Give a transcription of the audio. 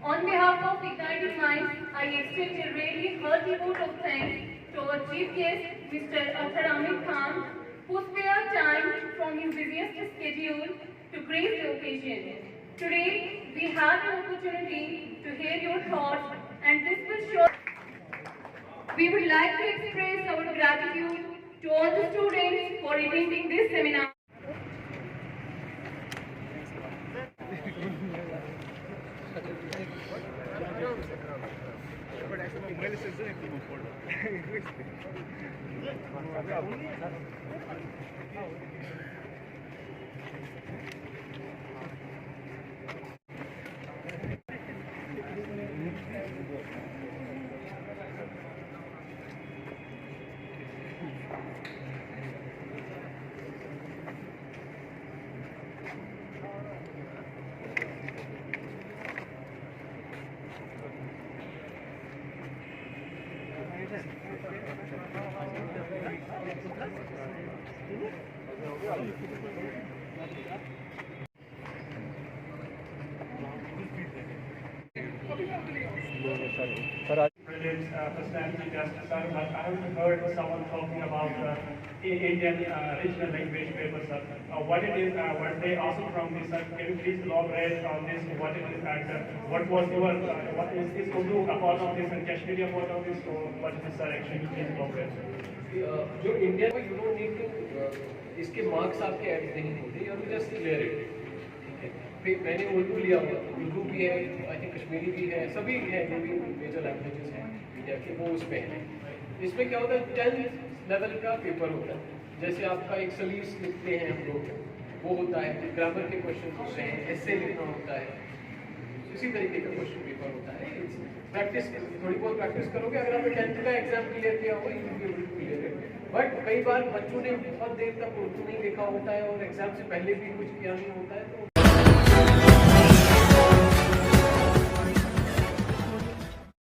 On behalf of Igniting Minds, I extend a really hearty vote of thanks to our chief guest, Mr. Athar Aamir, who spared time from his busiest schedule to grace the occasion. Today, we have an opportunity to hear your thoughts, and this will show. We would like to express our gratitude to all the students for attending this seminar. Personality test, sir, but I haven't heard someone talking about Indian regional language paper, sir. What it is, what they also from this, sir. Can you please elaborate on this? What it is, and what was your, what is Urdu a part of this and Kashmiri a part of this, or what is this, sir? Actually, please elaborate. जो Indian में you don't need to इसके marks आपके add नहीं होते, you just clear it. फिर मैंने उर्दू लिया हुआ, उर्दू भी है, आई थिंक कश्मीरी भी है, सभी है जो भी मेजर लैंग्वेजेस हैं इंडिया के, वो उसमें है। इसमें क्या होता है, 10th लेवल का पेपर होता है। जैसे आपका एक सलीस लिखते हैं हम लोग, वो होता है, ग्रामर के क्वेश्चन होते हैं, एस्से लिखना होता है, इसी तरीके का क्वेश्चन पेपर होता है। प्रैक्टिस थोड़ी बहुत प्रैक्टिस करोगे, अगर आपने 10th का एग्जाम क्लियर किया होगा you will be able to clear it. But कई बार बच्चों ने बहुत देर तक उर्दू नहीं लिखा होता है और एग्जाम से पहले भी कुछ किया नहीं होता है, तो